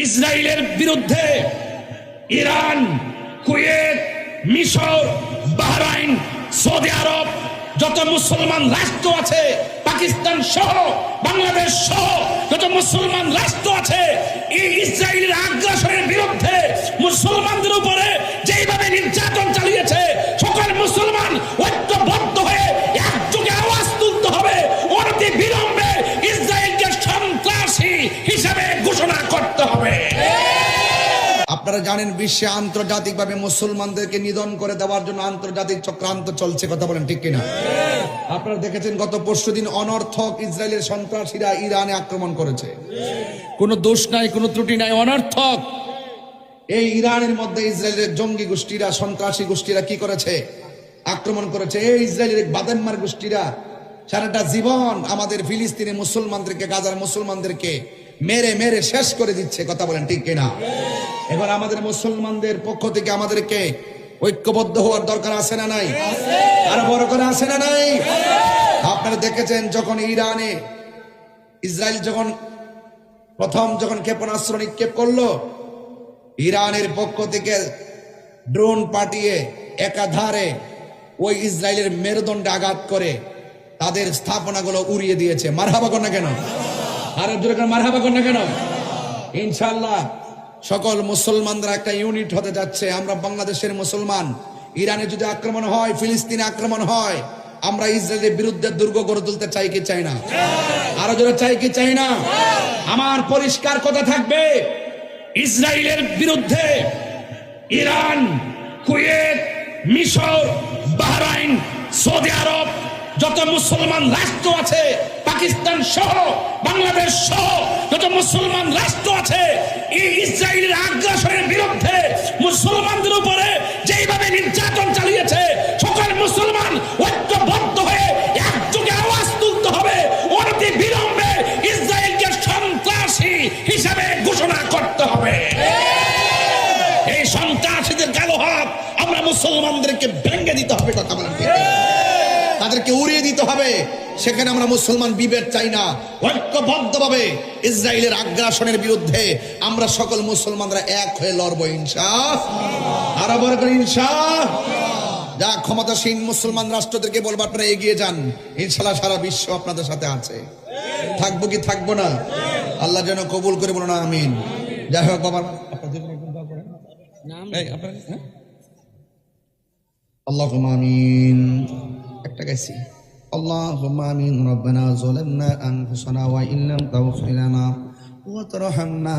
ইসরায়েলের বিরুদ্ধে Iran, Kuwait, মিশর, বাহরাইন, সৌদি আরব, যত মুসলমান রাষ্ট্র আছে, পাকিস্তান সহ, বাংলাদেশ সহ যত মুসলমান রাষ্ট্র আছে, এই ইসরায়েলের আগ্রাসনের বিরুদ্ধে মুসলমানদের উপরে যেইভাবে নির্যাতন চালিয়েছে, সকল মুসলমান ঐক্যবদ্ধ হয়ে একযোগে আওয়াজ তুলতে হবে। অনতি বিলম্বে ইসরায়েলকে সন্ত্রাসী হিসাবে ঘোষণা করতে হবে। আপনারা জানেন বিশ্বে আন্তর্জাতিকভাবে মুসলমানদেরকে নিধন করে দেওয়ার জন্য আন্তর্জাতিক চক্রান্ত চলছে, কথা বলেন ঠিক কিনা? আপনারা দেখেছেন গত পরশুদিন অনর্থক ইসরায়েলের সন্ত্রাসীরা ইরানে আক্রমণ করেছে। কোনো দোষ নাই, কোনো ত্রুটি নাই, অনর্থক। এই ইরানের মধ্যে ইসরায়েলের জঙ্গি গোষ্ঠীরা, সন্ত্রাসী গোষ্ঠীরা কি করেছে? আক্রমণ করেছে। এই ইসরায়েলের বাদেনমার গোষ্ঠীরা সারাটা জীবন আমাদের ফিলিস্তিনি মুসলমানদেরকে, গাজার মুসলমানদেরকে মেরে মেরে শেষ করে দিচ্ছে, কথা বলেন ঠিক কিনা? এবার আমাদের মুসলমানদের পক্ষ থেকে আমাদেরকে ঐক্যবদ্ধ হওয়ার দরকার আছে না নাই? আরো বড় করে আছে না নাই? আপনারা দেখেছেন যখন ইরানে ইসরায়েল প্রথম ক্ষেপণাস্ত্র নিক্ষেপ করলো, ইরানের পক্ষ থেকে ড্রোন পাঠিয়ে একাধারে ওই ইসরায়েলের মেরুদণ্ডে আঘাত করে তাদের স্থাপনাগুলো উড়িয়ে দিয়েছে। মারহাবা কর না কেন? আর জোরে করে মারহাবা কর না কেন? ইনশাআল্লাহ সকল মুসলমানরা একটা ইউনিট হতে যাচ্ছে। আমরা বাংলাদেশের মুসলমান, ইরানে যদি আক্রমণ হয়, ফিলিস্তিনে আক্রমণ হয়, আমরা ইসরায়েলের বিরুদ্ধে দুর্গ গড়ে তুলতে চাই কি চাই না? আরো জোরে চাই কি চাই না? আমার পরিষ্কার কথা থাকবে, ইসরায়েলের বিরুদ্ধে ইরান, কুয়েত, মিশর, বাহরাইন, সৌদি আরব, যত মুসলমান রাষ্ট্র আছে, পাকিস্তান সহ, বাংলাদেশ সহ যত মুসলমান রাষ্ট্র আছে, এই ইসরায়েলের আগ্রাসনের বিরুদ্ধে মুসলমানদের উপরে যেইভাবে নির্যাতন চালিয়েছে, সকল মুসলমান ঐক্যবদ্ধ হয়ে একযোগে আওয়াজ তুলতে হবে। অনতি বিলম্বে ইসরায়েলকে সন্ত্রাসী হিসাবে ঘোষণা করতে হবে। এই সন্ত্রাসীদের কালো হাত আমরা মুসলমানদেরকে ভেঙে দিতে হবে, কথা বলেন ঠিক? তাদেরকে উড়িয়ে দিতে হবে। সেখানে আমরা মুসলমান বিভেদ চাই না। ঐক্যবদ্ধভাবে ইসরায়েলের আগ্রাসনের বিরুদ্ধে আমরা সকল মুসলমানরা এক হয়ে লড়বো ইনশাআল্লাহ। আরো বড় করে ইনশাআল্লাহ। যা ক্ষমতাসীন মুসলমান রাষ্ট্রদেরকে বলবো আপনারা এগিয়ে যান, ইনশাআল্লাহ সারা বিশ্ব আপনাদের সাথে আছে। থাকবো কি থাকবো না? আল্লাহ যেন কবুল করে, বলো না আমিন। যাই হোক বাবা, আল্লাহুম্মা আমিন। একটা গাইছি, আল্লাহুম্মা আমিন। রব্বানা যালামনা আনফুসানা ওয়া ইল্লাম তাগফির লানা ওয়া তারহামনা